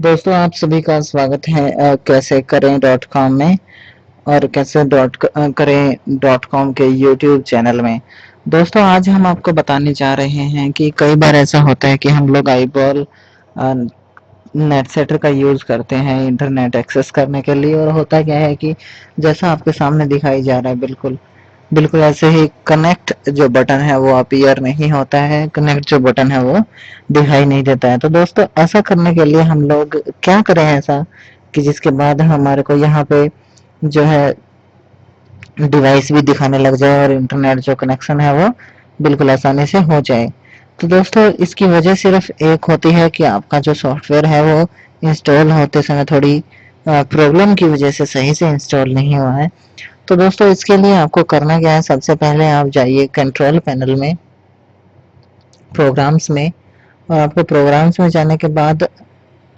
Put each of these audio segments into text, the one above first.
दोस्तों आप सभी का स्वागत है कैसे करें डॉट कॉम में और कैसे करें डॉट कॉम के यूट्यूब चैनल में। दोस्तों आज हम आपको बताने जा रहे हैं कि कई बार ऐसा होता है कि हम लोग आईबॉल नेट सेटर का यूज करते हैं इंटरनेट एक्सेस करने के लिए, और होता क्या है कि जैसा आपके सामने दिखाई जा रहा है बिल्कुल बिल्कुल ऐसे ही कनेक्ट जो बटन है वो अपीयर नहीं होता है, कनेक्ट जो बटन है वो दिखाई नहीं देता है। तो दोस्तों ऐसा करने के लिए हम लोग क्या करें ऐसा कि जिसके बाद हमारे को यहाँ पे जो है डिवाइस भी दिखाने लग जाए और इंटरनेट जो कनेक्शन है वो बिल्कुल आसानी से हो जाए। तो दोस्तों इसकी वजह सिर्फ एक होती है कि आपका जो सॉफ्टवेयर है वो इंस्टॉल होते समय थोड़ी प्रॉब्लम की वजह से सही से इंस्टॉल नहीं हुआ है। तो दोस्तों इसके लिए आपको करना क्या है, सबसे पहले आप जाइए कंट्रोल पैनल में, प्रोग्राम्स में, और आपको प्रोग्राम्स में जाने के बाद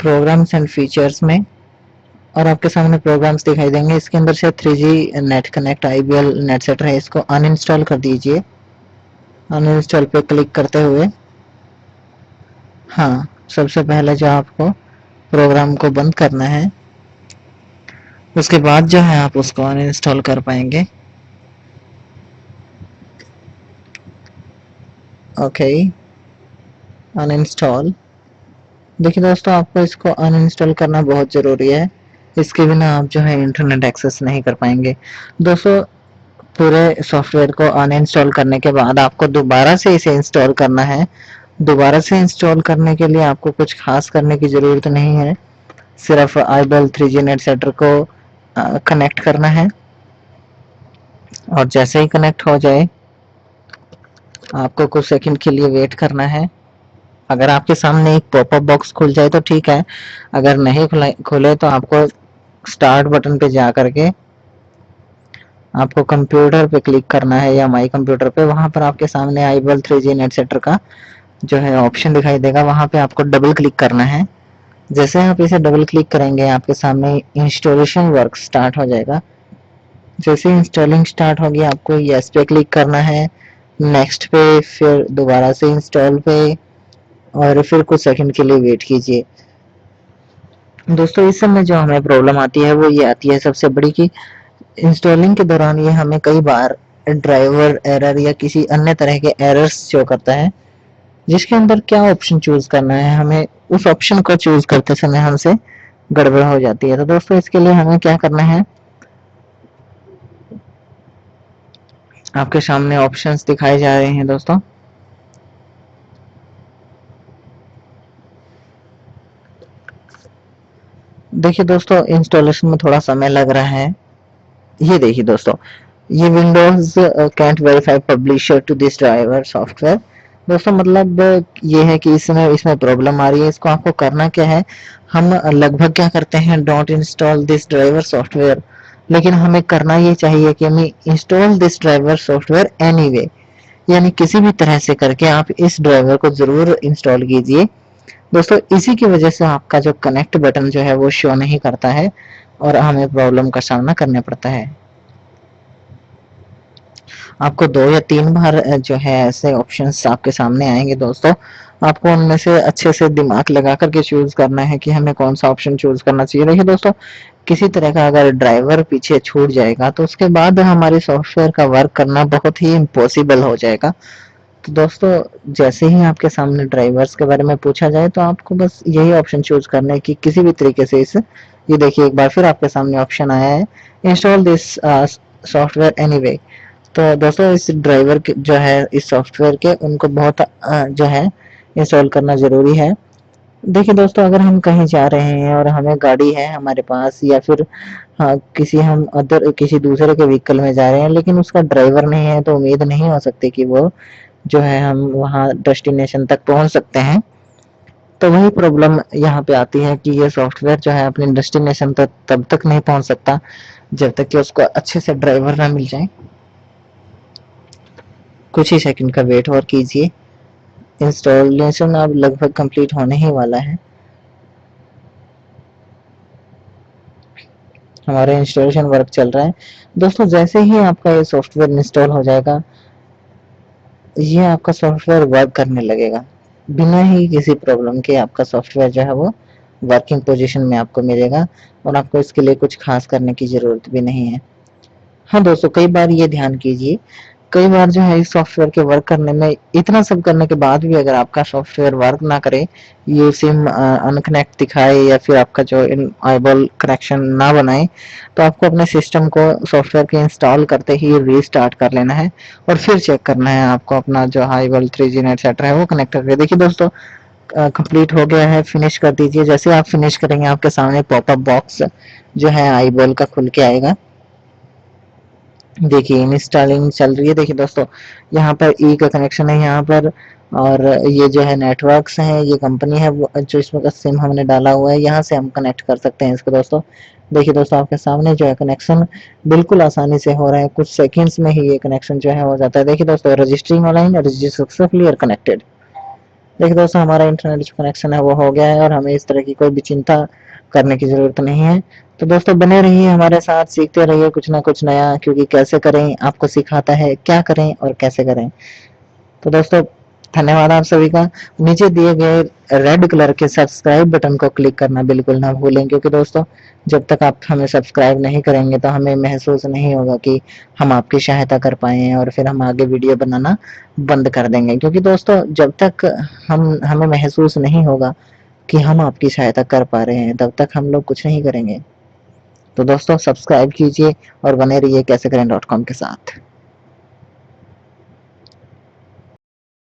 प्रोग्राम्स एंड फीचर्स में और आपके सामने प्रोग्राम्स दिखाई देंगे। इसके अंदर से 3G net connect IBL net सेटर है, इसको अनइंस्टॉल कर दीजिए। अनइंस्टॉल पे क्लिक करते हुए हाँ, सबसे पहले जो आपको प्रोग्राम को बंद करना है, उसके बाद जो है आप उसको अनइंस्टॉल कर पाएंगे। Okay, uninstall. देखिए दोस्तों आपको इसको अनइंस्टॉल करना बहुत ज़रूरी है, इसके बिना आप जो है इंटरनेट एक्सेस नहीं कर पाएंगे। दोस्तों पूरे सॉफ्टवेयर को अनइंस्टॉल करने के बाद आपको दोबारा से इसे इंस्टॉल करना है। दोबारा से इंस्टॉल करने के लिए आपको कुछ खास करने की ज़रूरत नहीं है, सिर्फ आईबेल 3G नेट सेटर को कनेक्ट करना है, और जैसे ही कनेक्ट हो जाए आपको कुछ सेकंड के लिए वेट करना है। अगर आपके सामने एक पॉपअप बॉक्स खुल जाए तो ठीक है, अगर नहीं खुले तो आपको स्टार्ट बटन पे जा करके आपको कंप्यूटर पे क्लिक करना है या माई कंप्यूटर पे। वहां पर आपके सामने आईबेल 3G नेट सेटर का जो है ऑप्शन दिखाई देगा, वहां पे आपको डबल क्लिक करना है। जैसे आप इसे डबल क्लिक करेंगे आपके सामने इंस्टॉलेशन वर्क स्टार्ट हो जाएगा। जैसे इंस्टॉलिंग स्टार्ट होगी आपको यस पे क्लिक करना है, नेक्स्ट पे, फिर दोबारा से इंस्टॉल पे, और फिर कुछ सेकंड के लिए वेट कीजिए। दोस्तों इस समय जो हमें प्रॉब्लम आती है वो ये आती है सबसे बड़ी कि इंस्टॉलिंग के दौरान ये हमें कई बार ड्राइवर एरर या किसी अन्य तरह के एरर्स शो करता है, जिसके अंदर क्या ऑप्शन चूज करना है, हमें उस ऑप्शन को चूज करते समय हमसे गड़बड़ हो जाती है। तो दोस्तों इसके लिए हमें क्या करना है, आपके सामने ऑप्शंस दिखाए जा रहे हैं दोस्तों। देखिए दोस्तों इंस्टॉलेशन में थोड़ा समय लग रहा है। ये देखिए दोस्तों, ये Windows can't verify publisher to this driver software. दोस्तों मतलब ये है कि इसमें प्रॉब्लम आ रही है। इसको आपको करना क्या है, हम लगभग क्या करते हैं, don't install this driver software, लेकिन हमें करना ये चाहिए कि हमें install this driver software anyway, यानी किसी भी तरह से करके आप इस ड्राइवर को जरूर इंस्टॉल कीजिए। दोस्तों इसी की वजह से आपका जो कनेक्ट बटन जो है वो शो नहीं करता है और हमें प्रॉब्लम का सामना करना पड़ता है। आपको 2 या 3 बार जो है ऐसे ऑप्शंस आपके सामने आएंगे दोस्तों। आपको उनमें से अच्छे से दिमाग लगा करके चूज करना है कि हमें कौन सा ऑप्शन चूज करना चाहिए। देखिए दोस्तों किसी तरह का अगर ड्राइवर पीछे छूट जाएगा तो उसके बाद हमारे सॉफ्टवेयर का वर्क करना बहुत ही इम्पॉसिबल हो जाएगा। तो दोस्तों जैसे ही आपके सामने ड्राइवर्स के बारे में पूछा जाए तो आपको बस यही ऑप्शन चूज करना है कि किसी भी तरीके से इस, ये देखिए एक बार फिर आपके सामने ऑप्शन आया है, इंस्टॉल दिस सॉफ्टवेयर एनीवे। तो दोस्तों इस ड्राइवर के जो है इस सॉफ्टवेयर के उनको बहुत जो है इंस्टॉल करना जरूरी है। देखिए दोस्तों अगर हम कहीं जा रहे हैं और हमें गाड़ी है हमारे पास, या फिर हाँ किसी हम अदर किसी दूसरे के व्हीकल में जा रहे हैं लेकिन उसका ड्राइवर नहीं है, तो उम्मीद नहीं हो सकती कि वो जो है हम वहाँ डेस्टिनेशन तक पहुंच सकते हैं। तो वही प्रॉब्लम यहाँ पे आती है कि ये सॉफ्टवेयर जो है अपने डेस्टिनेशन तक तब तक नहीं पहुंच सकता जब तक कि उसको अच्छे से ड्राइवर ना मिल जाए। कुछ ही सेकंड का वेट और कीजिए, इंस्टॉलेशन अब लगभग कंप्लीट होने ही वाला है। हमारा इंस्टॉलेशन वर्क चल रहा है दोस्तों। जैसे ही आपका ये सॉफ्टवेयर इंस्टॉल हो जाएगा, ये आपका सॉफ्टवेयर वर्क करने लगेगा बिना ही किसी प्रॉब्लम के। आपका सॉफ्टवेयर जो है वो वर्किंग पोजीशन में आपको मिलेगा और आपको इसके लिए कुछ खास करने की ज़रूरत भी नहीं है। हाँ दोस्तों, कई बार ये ध्यान कीजिए, कई बार जो है इस सॉफ्टवेयर के वर्क करने में इतना सब करने के बाद भी अगर आपका सॉफ्टवेयर वर्क ना करे, ये सिम अनकनेक्ट दिखाए या फिर आपका जो आईबॉल कनेक्शन ना बनाए, तो आपको अपने सिस्टम को सॉफ्टवेयर के इंस्टॉल करते ही रीस्टार्ट कर लेना है और फिर चेक करना है आपको अपना जो आईबॉल 3G नेट सेटर है वो कनेक्ट करके। देखिए दोस्तों, कंप्लीट हो गया है, फिनिश कर दीजिए। जैसे आप फिनिश करेंगे आपके सामने पॉपअप बॉक्स जो है आईबॉल का खुल के आएगा। देखिए इंस्टॉलिंग चल रही है। देखिए दोस्तों, यहाँ पर ई का कनेक्शन है यहाँ पर, और ये जो है नेटवर्क्स हैं, ये कंपनी है जो इसमें का सिम हमने डाला हुआ है, यहाँ से हम कनेक्ट कर सकते हैं इसको दोस्तों। देखिए दोस्तों, आपके सामने जो है कनेक्शन बिल्कुल आसानी से हो रहा है, कुछ सेकंड्स में ही ये कनेक्शन जो है हो जाता है। देखिए दोस्तों, रजिस्टरिंग ऑनलाइन, रजिस्टर सक्सेसफुली और कनेक्टेड। देखिए दोस्तों, हमारा इंटरनेट जो कनेक्शन है वो हो गया है और हमें इस तरह की कोई भी चिंता करने की ज़रूरत नहीं है। तो दोस्तों बने रहिए हमारे साथ, सीखते रहिए कुछ ना कुछ नया, क्योंकि कैसे करें आपको सिखाता है, क्या करें और कैसे करें। तो दोस्तों धन्यवाद आप सभी का। नीचे दिए गए रेड कलर के सब्सक्राइब बटन को क्लिक करना बिल्कुल ना भूलें, क्योंकि दोस्तों जब तक आप हमें सब्सक्राइब नहीं करेंगे तो हमें महसूस नहीं होगा कि हम आपकी सहायता कर पाए हैं, और फिर हम आगे वीडियो बनाना बंद कर देंगे। क्योंकि दोस्तों जब तक हमें महसूस नहीं होगा कि हम आपकी सहायता कर पा रहे हैं, तब तक हम लोग कुछ नहीं करेंगे। तो दोस्तों सब्सक्राइब कीजिए और बने रहिए कैसे करें .com के साथ।